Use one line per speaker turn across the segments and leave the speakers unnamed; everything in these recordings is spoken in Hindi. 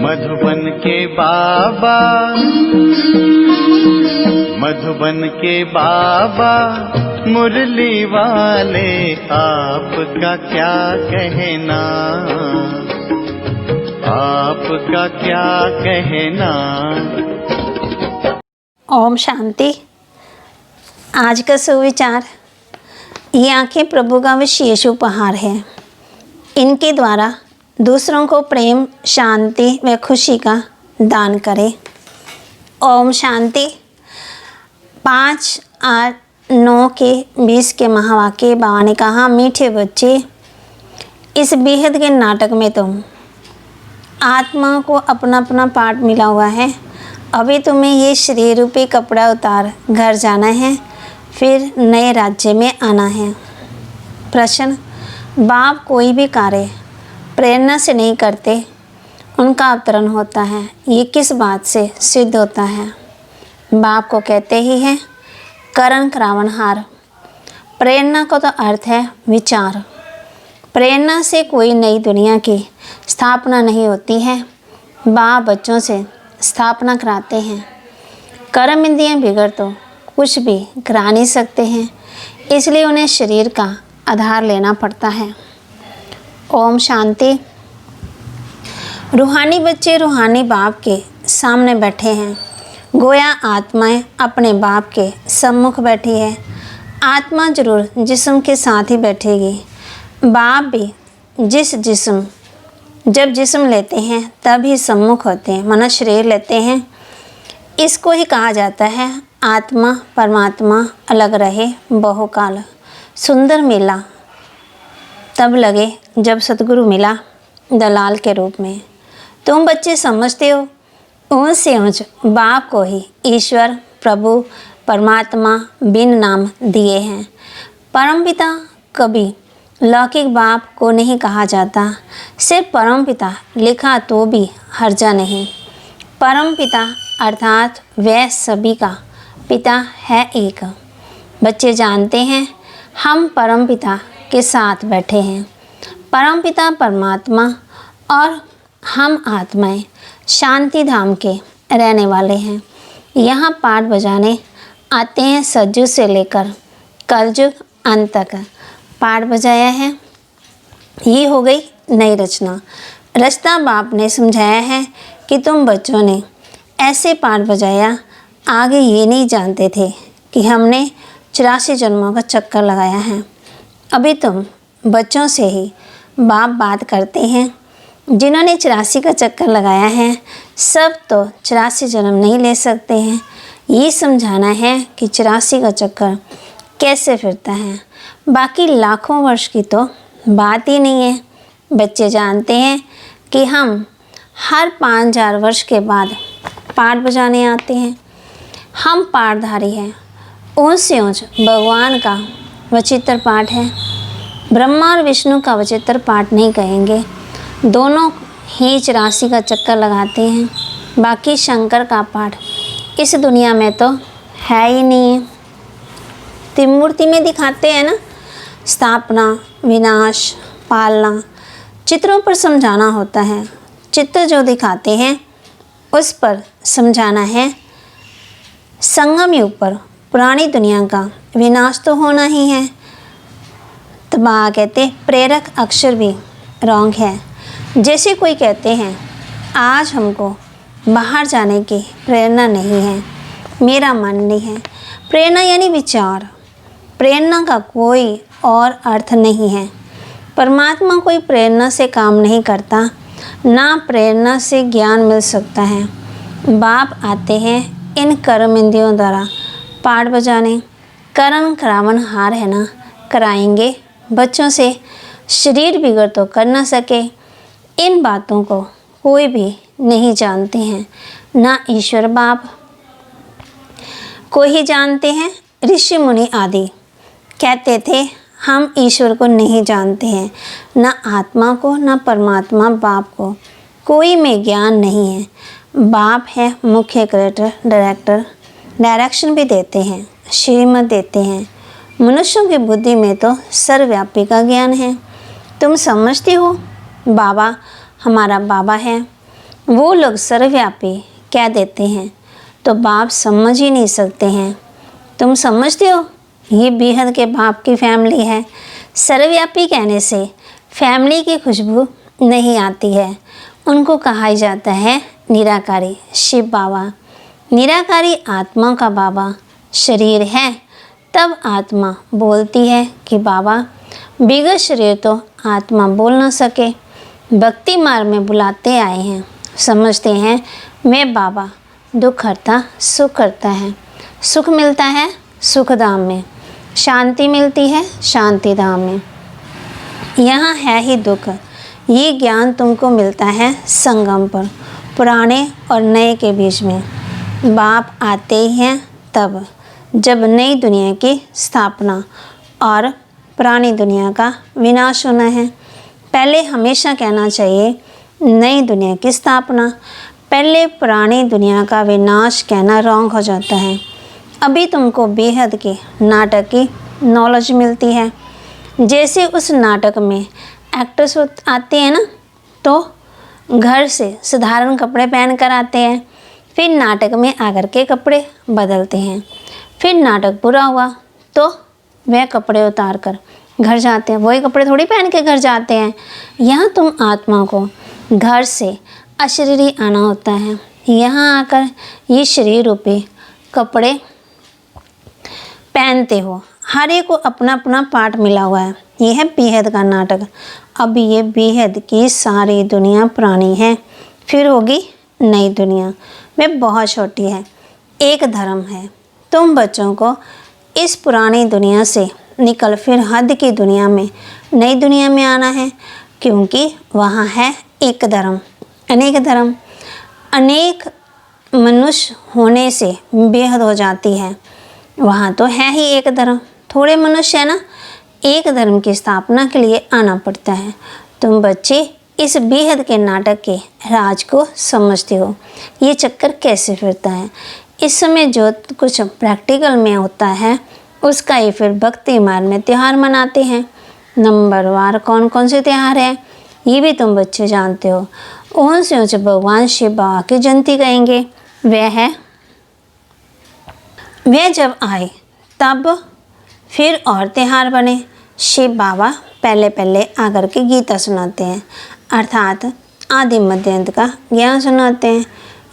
मधुबन के बाबा, मधुबन के बाबा मुरली वाले, आपका क्या कहना, आपका क्या कहना।
ओम शांति। आज का सुविचार, ये आंखें प्रभु का विशेष उपहार है। इनके द्वारा दूसरों को प्रेम, शांति व खुशी का दान करें। ओम शांति। 5, 8, 9 के 20 के महावाक्य बाबा ने कहा, मीठे बच्चे, इस बेहद के नाटक में तुम आत्मा को अपना अपना पार्ट मिला हुआ है। अभी तुम्हें ये शरीर रूपी कपड़ा उतार घर जाना है, फिर नए राज्य में आना है। प्रश्न, बाप कोई भी कार्य प्रेरणा से नहीं करते, उनका अवतरण होता है, ये किस बात से सिद्ध होता है? बाप को कहते ही हैं करण करावनहार। प्रेरणा का तो अर्थ है विचार। प्रेरणा से कोई नई दुनिया की स्थापना नहीं होती है। बाप बच्चों से स्थापना कराते हैं। कर्म इंद्रियां बिगड़ तो कुछ भी करा नहीं सकते हैं, इसलिए उन्हें शरीर का आधार लेना पड़ता है। ओम शांति। रूहानी बच्चे रूहानी बाप के सामने बैठे हैं। गोया आत्माएं अपने बाप के सम्मुख बैठी है। आत्मा जरूर जिस्म के साथ ही बैठेगी। बाप भी जब जिस्म लेते हैं तब ही सम्मुख होते हैं, माना शरीर लेते हैं। इसको ही कहा जाता है आत्मा परमात्मा अलग रहे बहुकाल। सुंदर मेला तब लगे जब सतगुरु मिला दलाल के रूप में। तुम बच्चे समझते हो ऊंच से ऊंच बाप को ही ईश्वर प्रभु परमात्मा बिन नाम दिए हैं। परमपिता कभी लौकिक बाप को नहीं कहा जाता। सिर्फ परमपिता लिखा तो भी हर्जा नहीं। परमपिता अर्थात वह सभी का पिता है एक। बच्चे जानते हैं हम परमपिता के साथ बैठे हैं। परमपिता परमात्मा और हम आत्माएं शांति धाम के रहने वाले हैं। यहाँ पाठ बजाने आते हैं सतयुग से लेकर कलयुग अंत तक। पाठ बजाया है, ये हो गई नई रचना। रचना बाप ने समझाया है कि तुम बच्चों ने ऐसे पाठ बजाया, आगे ये नहीं जानते थे कि हमने 84 जन्मों का चक्कर लगाया है। अभी तुम बच्चों से ही बाप बात करते हैं। जिन्होंने 84 का चक्कर लगाया है सब तो 84 जन्म नहीं ले सकते हैं। ये समझाना है कि 84 का चक्कर कैसे फिरता है। बाकी लाखों वर्ष की तो बात ही नहीं है। बच्चे जानते हैं कि हम हर 5000 वर्ष के बाद पाठ बजाने आते हैं। हम पाठधारी हैं। ऊंच से ऊंच भगवान का वचित्र पाठ है। ब्रह्मा और विष्णु का वचित्र पाठ नहीं कहेंगे, दोनों ही 84 का चक्कर लगाते हैं। बाकी शंकर का पाठ इस दुनिया में तो है ही नहीं है। त्रिमूर्ति में दिखाते हैं ना, स्थापना विनाश पालना, चित्रों पर समझाना होता है। चित्र जो दिखाते हैं उस पर समझाना है। संगम युग पर पुरानी दुनिया का विनाश तो होना ही है। तबाह कहते प्रेरक अक्षर भी रॉन्ग है। जैसे कोई कहते हैं आज हमको बाहर जाने की प्रेरणा नहीं है, मेरा मन नहीं है। प्रेरणा यानी विचार। प्रेरणा का कोई और अर्थ नहीं है। परमात्मा कोई प्रेरणा से काम नहीं करता, ना प्रेरणा से ज्ञान मिल सकता है। बाप आते हैं इन कर्म इंद्रियों द्वारा पाठ बजाने। करण करावन हार है ना, कराएंगे बच्चों से। शरीर बिगड़ तो कर ना सके। इन बातों को कोई भी नहीं जानते हैं, ना ईश्वर बाप को ही जानते हैं। ऋषि मुनि आदि कहते थे हम ईश्वर को नहीं जानते हैं, ना आत्मा को ना परमात्मा बाप को। कोई में ज्ञान नहीं है। बाप है मुख्य क्रिएटर डायरेक्टर, डायरेक्शन भी देते हैं, श्रीमत देते हैं। मनुष्यों की बुद्धि में तो सर्वव्यापी का ज्ञान है। तुम समझते हो बाबा हमारा बाबा है, वो लोग सर्वव्यापी कह देते हैं तो बाप समझ ही नहीं सकते हैं। तुम समझते हो ये बेहद के बाप की फैमिली है। सर्वव्यापी कहने से फैमिली की खुशबू नहीं आती है। उनको कहा जाता है निराकारी शिव बाबा। निराकारी आत्मा का बाबा शरीर है, तब आत्मा बोलती है कि बाबा। बिगड़ शरीर तो आत्मा बोल ना सके। भक्ति मार्ग में बुलाते आए हैं, समझते हैं मैं बाबा दुख हरता सुख करता है। सुख मिलता है सुख धाम में, शांति मिलती है शांति धाम में। यहाँ है ही दुख। ये ज्ञान तुमको मिलता है संगम पर, पुराने और नए के बीच में। बाप आते ही हैं तब जब नई दुनिया की स्थापना और पुरानी दुनिया का विनाश होना है। पहले हमेशा कहना चाहिए नई दुनिया की स्थापना, पहले पुरानी दुनिया का विनाश कहना रॉन्ग हो जाता है। अभी तुमको बेहद के नाटक की नॉलेज मिलती है। जैसे उस नाटक में एक्टर्स आते हैं ना, तो घर से साधारण कपड़े पहन कर आते हैं, फिर नाटक में आकर के कपड़े बदलते हैं। फिर नाटक पूरा हुआ तो वह कपड़े उतार कर घर जाते हैं, वही कपड़े थोड़ी पहन के घर जाते हैं। यहाँ तुम आत्मा को घर से अशरीरी आना होता है। यहाँ आकर ये शरीर रूपी कपड़े पहनते हो। हर एक को अपना अपना पार्ट मिला हुआ है। यह है बेहद का नाटक। अब ये बेहद की सारी दुनिया पुरानी है, फिर होगी नई दुनिया। वे बहुत छोटी है, एक धर्म है। तुम बच्चों को इस पुरानी दुनिया से निकल फिर हद की दुनिया में, नई दुनिया में आना है, क्योंकि वहाँ है एक धर्म। अनेक धर्म, अनेक मनुष्य होने से बेहद हो जाती है। वहाँ तो है ही एक धर्म, थोड़े मनुष्य है ना, एक धर्म की स्थापना के लिए आना पड़ता है। तुम बच्चे इस बेहद के नाटक के राज को समझते हो। ये चक्कर कैसे फिरता है। इस समय जो कुछ प्रैक्टिकल में होता है उसका ही फिर भक्ति मार्ग में त्यौहार मनाते हैं। नंबरवार कौन कौन से त्यौहार हैं ये भी तुम बच्चे जानते हो। ऊंच से ऊंच भगवान शिव बाबा की जयंती कहेंगे। वह जब आए तब फिर और त्यौहार बने। शिव बाबा पहले पहले आकर के गीता सुनाते हैं, अर्थात आदि मध्य अंत का ज्ञान सुनाते हैं।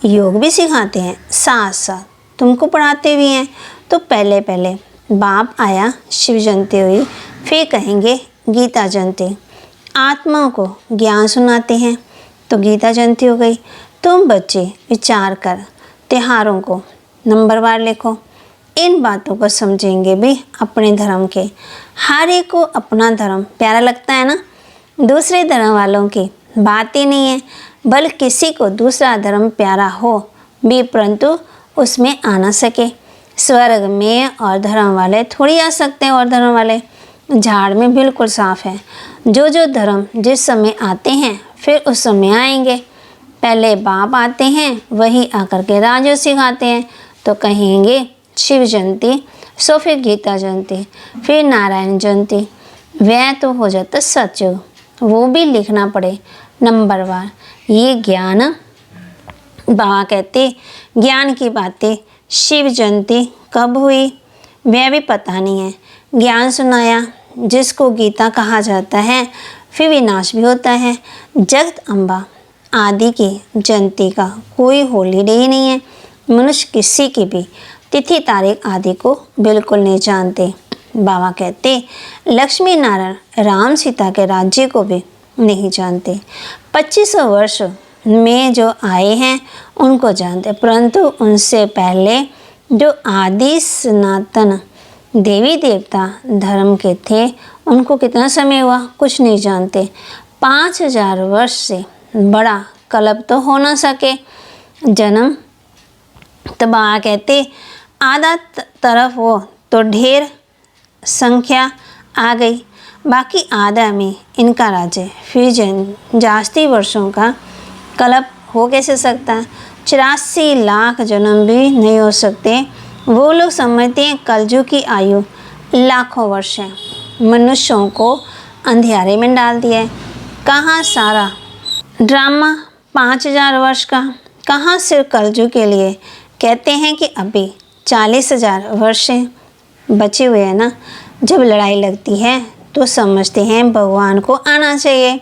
योग भी सिखाते हैं, साथ साथ तुमको पढ़ाते भी हैं। तो पहले पहले बाप आया, शिव जयंती हुई, फिर कहेंगे गीता जयंती। आत्माओं को ज्ञान सुनाते हैं तो गीता जयंती हो गई। तुम बच्चे विचार कर त्योहारों को नंबरवार लिखो। इन बातों को समझेंगे भी अपने धर्म के। हर एक को अपना धर्म प्यारा लगता है ना। दूसरे धर्म वालों की बात ही नहीं है, बल्कि किसी को दूसरा धर्म प्यारा हो भी परंतु उसमें आ ना सके। स्वर्ग में और धर्म वाले थोड़ी आ सकते हैं। और धर्म वाले झाड़ में बिल्कुल साफ है। जो जो धर्म जिस समय आते हैं फिर उस समय आएंगे। पहले बाप आते हैं, वही आकर के राजो सिखाते हैं। तो कहेंगे शिव जयंती, सो फिर गीता जयंती, फिर नारायण जयंती। वह तो हो जाता सतयुग, वो भी लिखना पड़े नंबरवार। ये ज्ञान बाबा कहते ज्ञान की बातें। शिव जयंती कब हुई वह भी पता नहीं है। ज्ञान सुनाया जिसको गीता कहा जाता है, फिर विनाश भी होता है। जगत अम्बा आदि की जयंती का कोई हॉलीडे ही नहीं है। मनुष्य किसी की भी तिथि तारीख आदि को बिल्कुल नहीं जानते। बाबा कहते लक्ष्मी नारायण राम सीता के राज्य को भी नहीं जानते। 2500 वर्ष में जो आए हैं उनको जानते, परंतु उनसे पहले जो आदि सनातन देवी देवता धर्म के थे उनको कितना समय हुआ कुछ नहीं जानते। 5000 वर्ष से बड़ा कल्प तो हो ना सके जन्म। तो बाबा कहते आधा तरफ हो तो ढेर संख्या आ गई, बाकी आधा में इनका राज्य। फिर जास्ती वर्षों का कल्प हो कैसे सकता। 84 लाख जन्म भी नहीं हो सकते। वो लोग समझते हैं कलयुग की आयु लाखों वर्ष है। मनुष्यों को अंधियारे में डाल दिया है। कहाँ सारा ड्रामा 5,000 वर्ष का, कहाँ सिर्फ कलयुग के लिए। कहते हैं कि अभी 40,000 वर्ष बचे हुए हैं ना। जब लड़ाई लगती है तो समझते हैं भगवान को आना चाहिए,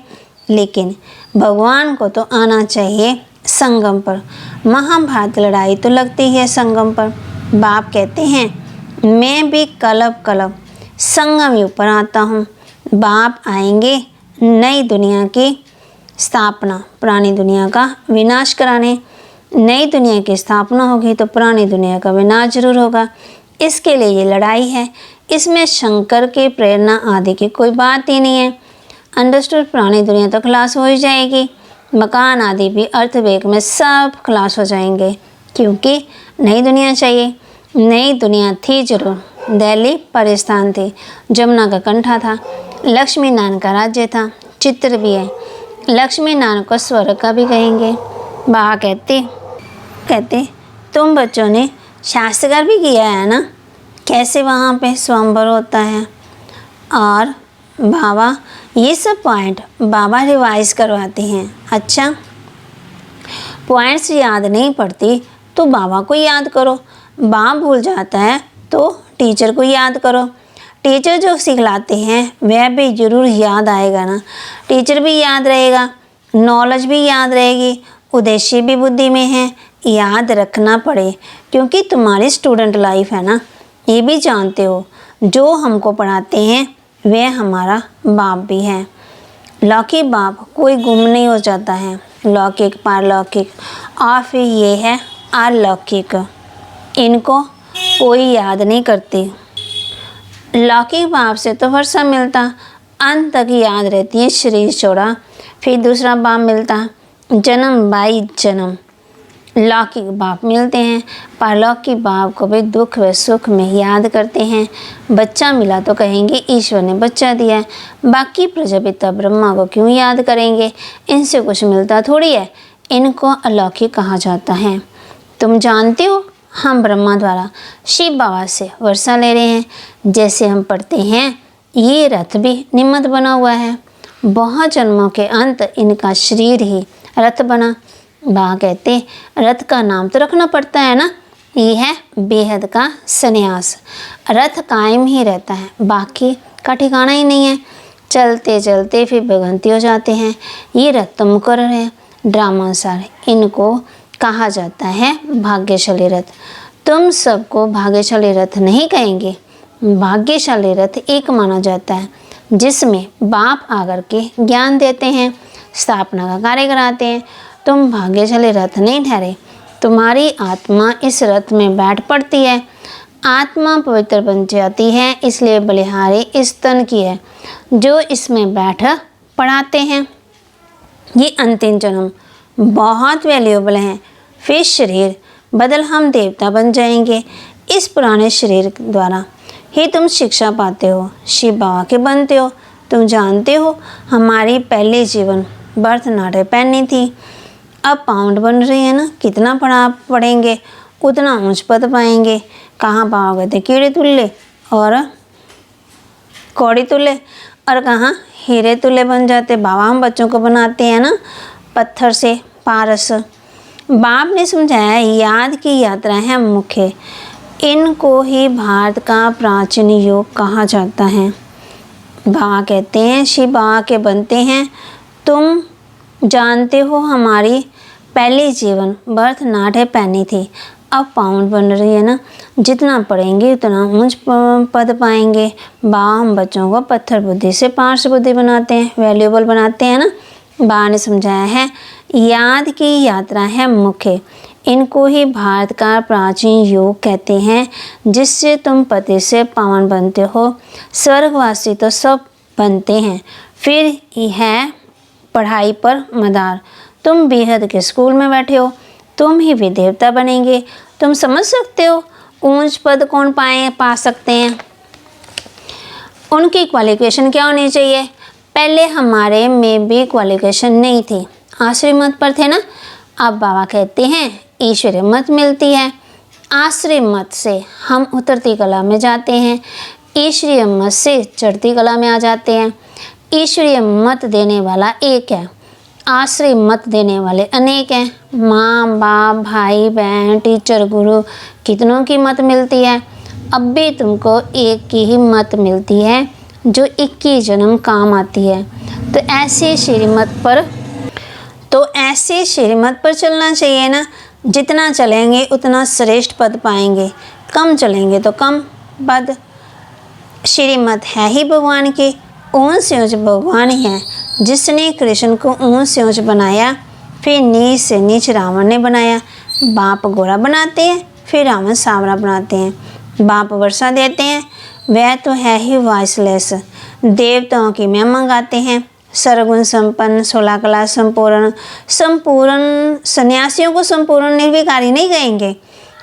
लेकिन भगवान को तो आना चाहिए संगम पर। महाभारत लड़ाई तो लगती है संगम पर। बाप कहते हैं मैं भी कलब कलब संगम युग पर आता हूँ। बाप आएंगे नई दुनिया की स्थापना, पुरानी दुनिया का विनाश कराने। नई दुनिया की स्थापना होगी तो पुरानी दुनिया का विनाश जरूर होगा। इसके लिए ये लड़ाई है। इसमें शंकर के प्रेरणा आदि की कोई बात ही नहीं है। अंडरस्टूड। पुरानी दुनिया तो खलास हो ही जाएगी, मकान आदि भी अर्थवेग में सब खलास हो जाएंगे, क्योंकि नई दुनिया चाहिए। नई दुनिया थी जरूर। दिल्ली परिस्थान थी, जमुना का कंठा था, लक्ष्मी नारायण का राज्य था, चित्र भी है। लक्ष्मी नारायण को स्वर्ग का भी कहेंगे। बाबा कहते तुम बच्चों ने शास्त्रकार भी किया है ना, कैसे वहाँ पे स्वयंवर होता है। और बाबा ये सब पॉइंट बाबा रिवाइज करवाते हैं। अच्छा, पॉइंट्स याद नहीं पड़ती तो बाबा को याद करो। बाप भूल जाता है तो टीचर को याद करो। टीचर जो सिखलाते हैं वह भी ज़रूर याद आएगा ना। टीचर भी याद रहेगा, नॉलेज भी याद रहेगी, उद्देश्य भी बुद्धि में है। याद रखना पड़े, क्योंकि तुम्हारी स्टूडेंट लाइफ है ना। ये भी जानते हो जो हमको पढ़ाते हैं वह हमारा बाप भी है। लौकिक बाप कोई गुम नहीं हो जाता है। लौकिक, पारलौकिक और फिर ये है अलौकिक, इनको कोई याद नहीं करती। लौकिक बाप से तो वर्षा मिलता, अंत तक याद रहती है शरीर छोड़ा। फिर दूसरा बाप मिलता, जन्म बाई जन्म लौकिक बाप मिलते हैं। पारलौकिक बाप को भी दुख व सुख में याद करते हैं। बच्चा मिला तो कहेंगे ईश्वर ने बच्चा दिया है, बाकी प्रजापिता ब्रह्मा को क्यों याद करेंगे, इनसे कुछ मिलता थोड़ी है। इनको अलौकिक कहा जाता है। तुम जानते हो हम ब्रह्मा द्वारा शिव बाबा से वर्षा ले रहे हैं। जैसे हम पढ़ते हैं ये रथ भी निमित्त बना हुआ है। बहुत जन्मों के अंत इनका शरीर ही रथ बना। बाबा कहते रथ का नाम तो रखना पड़ता है ना। ये है बेहद का संन्यास। रथ कायम ही रहता है, बाकी का ठिकाना ही नहीं है। चलते चलते फिर भगवंती हो जाते हैं। ये रथ तो मुकर्रर है ड्रामानुसार। इनको कहा जाता है भाग्यशाली रथ। तुम सबको भाग्यशाली रथ नहीं कहेंगे। भाग्यशाली रथ एक माना जाता है जिसमें बाप आकर के ज्ञान देते हैं, स्थापना का कार्य कराते हैं। तुम भाग्यशाली रथ नहीं ठहरे, तुम्हारी आत्मा इस रथ में बैठ पड़ती है। आत्मा पवित्र बन जाती है, इसलिए बलिहारी इस तन की है जो इसमें बैठ पढ़ाते हैं। ये अंतिम जन्म बहुत वैल्यूएबल है। फिर शरीर बदल हम देवता बन जाएंगे। इस पुराने शरीर द्वारा ही तुम शिक्षा पाते हो, शिव बाबा के बनते हो। तुम जानते हो हमारी पहले जीवन भरतनाट्यम पहननी थी, अब पाउंड बन रही है ना। कितना पढ़ेंगे उतना ऊंच पद पाएंगे। कहाँ पाओगे थे कीड़े तुल्ले और कौड़ी तुल्ले, और कहाँ हीरे तुल्ले बन जाते। बाबा हम बच्चों को बनाते हैं ना पत्थर से पारस। बाप ने समझाया याद की यात्रा है मुख्य। इनको ही भारत का प्राचीन योग कहा जाता है। बाबा कहते हैं शिव बाबा के बनते हैं। तुम जानते हो हमारी पहले जीवन भरतनाट्यम पहनी थी, अब पाउंड बन रही है ना। जितना पढ़ेंगे उतना ऊंच पद पाएंगे। बाबा हम बच्चों को पत्थर बुद्धि से पार्श बुद्धि बनाते हैं, वैल्यूएबल बनाते हैं ना। बाबा ने समझाया है याद की यात्रा है मुख्य। इनको ही भारत का प्राचीन योग कहते हैं, जिससे तुम पति से पावन बनते हो। स्वर्गवासी तो सब बनते हैं। फिर है पढ़ाई पर मदार। तुम बेहद के स्कूल में बैठे हो, तुम ही भी देवता बनेंगे। तुम समझ सकते हो ऊंच पद कौन पा सकते हैं, उनकी क्वालिफिकेशन क्या होनी चाहिए। पहले हमारे में भी क्वालिफिकेशन नहीं थी, आश्रय मत पर थे ना। अब बाबा कहते हैं ईश्वरीय मत मिलती है। आश्रय मत से हम उतरती कला में जाते हैं, ईश्वरीय मत से चढ़ती कला में आ जाते हैं। ईश्वरीय मत देने वाला एक है आश्रय मत देने वाले अनेक हैं। माँ बाप, भाई बहन, टीचर, गुरु, कितनों की मत मिलती है। अब भी तुमको एक की ही मत मिलती है जो 21 जन्म काम आती है। तो ऐसे श्रीमत पर चलना चाहिए ना। जितना चलेंगे उतना श्रेष्ठ पद पाएंगे, कम चलेंगे तो कम पद। श्रीमत है ही भगवान की, ऊंच ऊंच भगवान है। जिसने कृष्ण को ऊंच ऊंच बनाया, फिर नीच से नीच रावण ने बनाया। बाप गोरा बनाते हैं, फिर रावण सांवरा बनाते हैं। बाप वर्षा देते हैं, वह तो है ही वॉइसलेस। देवताओं की महिमा गाते हैं, सर्वगुण संपन्न, 16 कला संपूर्ण। सन्यासियों को संपूर्ण निर्विकारी नहीं कहेंगे।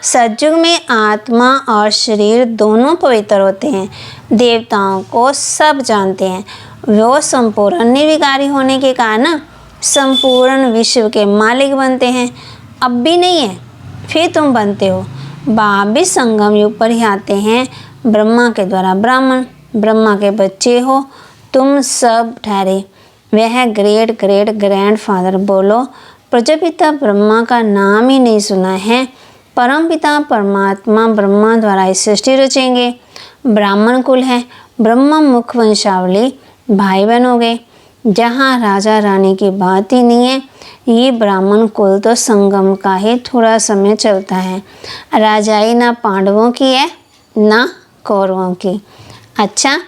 सतयुग में आत्मा और शरीर दोनों पवित्र होते हैं। देवताओं को सब जानते हैं, वो संपूर्ण निर्विकारी होने के कारण संपूर्ण विश्व के मालिक बनते हैं। अब भी नहीं है, फिर तुम बनते हो। बाप भी संगम युग पर ही आते हैं। ब्रह्मा के द्वारा ब्राह्मण, ब्रह्मा के बच्चे हो तुम सब ठहरे। वह ग्रेट ग्रेट ग्रैंडफादर बोलो। प्रजापिता ब्रह्मा का नाम ही नहीं सुना है। परमपिता परमात्मा ब्रह्मा द्वारा इस सृष्टि रचेंगे। ब्राह्मण कुल है, ब्रह्मा मुख वंशावली भाई बहन हो गए। जहाँ राजा रानी की बात ही नहीं है। ये ब्राह्मण कुल तो संगम का ही थोड़ा समय चलता है। राजाई ना पांडवों की है ना कौरवों की। अच्छा,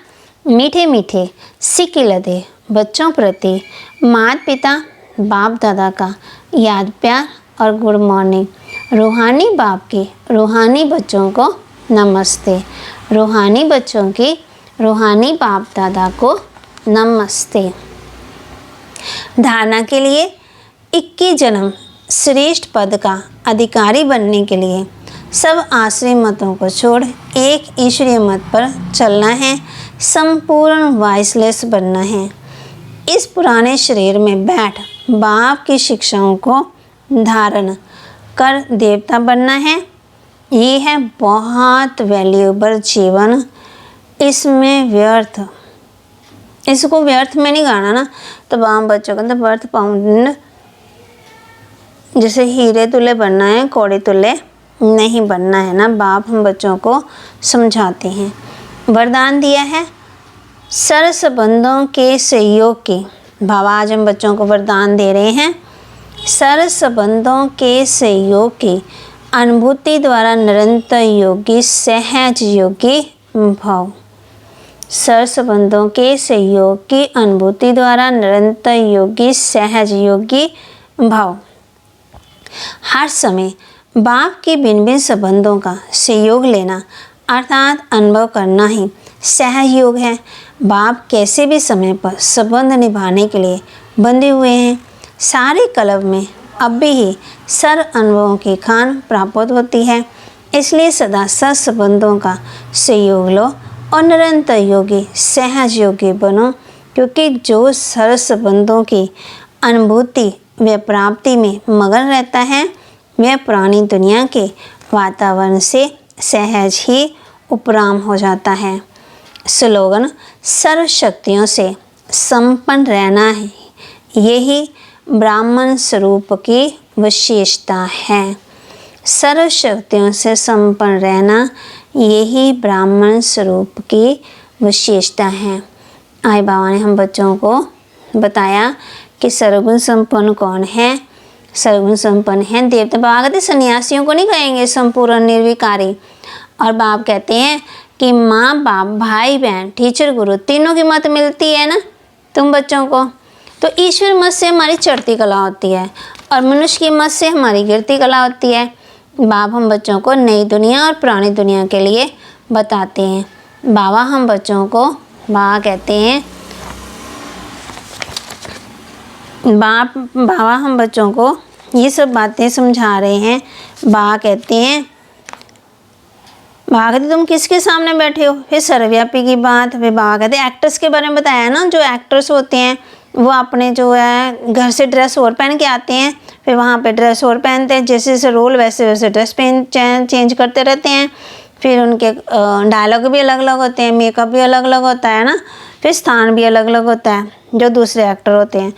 मीठे मीठे सिक्के लदे बच्चों प्रति माता पिता बाप दादा का याद प्यार और गुड मॉर्निंग। रूहानी बाप की रूहानी बच्चों को नमस्ते। रूहानी बच्चों की रूहानी बाप दादा को नमस्ते। धारणा के लिए 21 जन्म श्रेष्ठ पद का अधिकारी बनने के लिए सब आश्रय मतों को छोड़ एक ईश्वरीय मत पर चलना है। संपूर्ण वॉइसलेस बनना है। इस पुराने शरीर में बैठ बाप की शिक्षाओं को धारण कर देवता बनना है। ये है बहुत वैल्यूएबल जीवन। इसको व्यर्थ में नहीं गाना ना। तो बाप बच्चों का तो व्यर्थ पाउंड जैसे हीरे तुल्य बनना है, कौड़े तुल्य नहीं बनना है ना। बाप हम बच्चों को समझाते हैं। वरदान दिया है सर संबंधों के सहयोग की। बाबा आज हम बच्चों को वरदान दे रहे हैं। सर संबंधों के सहयोग की अनुभूति द्वारा निरंतर योगी सहज योगी भाव। सर संबंधों के सहयोग की अनुभूति द्वारा निरंतर योगी सहज योगी भाव। हर समय बाप के भिन्न भिन्न संबंधों का सहयोग लेना अर्थात अनुभव करना ही सहयोग है। बाप कैसे भी समय पर संबंध निभाने के लिए बंधे हुए हैं। सारे कल्प में अब भी ही सर अनुभवों की खान प्राप्त होती है। इसलिए सदा सत संबंधों का सहयोग लो और निरंतर योगी सहज योगी बनो। क्योंकि जो सर संबंधों की अनुभूति व प्राप्ति में मगन रहता है, वह पुरानी दुनिया के वातावरण से सहज ही उपराम हो जाता है। स्लोगन सर्व शक्तियों से संपन्न रहना है, यही ब्राह्मण स्वरूप की विशेषता है। सर्व शक्तियों से संपन्न रहना यही ब्राह्मण स्वरूप की विशेषता है। आई बाबा ने हम बच्चों को बताया कि सर्वगुण संपन्न कौन है। सर्वगुण संपन्न है देवता। बाबा कहते सन्यासियों को नहीं कहेंगे संपूर्ण निर्विकारी। और बाप कहते हैं कि माँ बाप भाई बहन टीचर गुरु तीनों की मत मिलती है ना तुम बच्चों को। तो ईश्वर मत से हमारी चढ़ती कला होती है और मनुष्य की मत से हमारी गिरती कला होती है। बाप हम बच्चों को नई दुनिया और पुरानी दुनिया के लिए बताते हैं। बाबा हम बच्चों को बाबा कहते हैं बाबा हम बच्चों को ये सब बातें समझा रहे हैं। बाबा कहते तुम किसके सामने बैठे हो। फिर सर्वव्यापी की बात। फिर बाबा कहते एक्टर्स के बारे में बताया ना। जो एक्टर्स होते हैं वो अपने जो है घर से ड्रेस और पहन के आते हैं, फिर वहाँ पे ड्रेस और पहनते हैं। जैसे जैसे रोल वैसे वैसे ड्रेस चेंज करते रहते हैं। फिर उनके डायलॉग भी अलग अलग होते हैं, मेकअप भी अलग अलग होता है ना, फिर स्थान भी अलग अलग होता है जो दूसरे एक्टर होते हैं।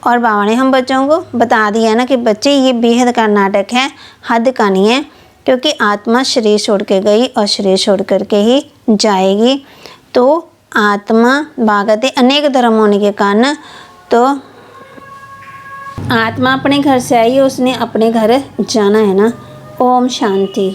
और बाबा ने हम बच्चों को बता दिया ना कि बच्चे ये बेहद का नाटक है, हद का नहीं है, क्योंकि आत्मा शरीर छोड़ के गई और शरीर छोड़ करके ही जाएगी। तो आत्मा भागते अनेक धर्म होने के कारण, तो आत्मा अपने घर से आई है, उसने अपने घर जाना है ना। ओम शांति।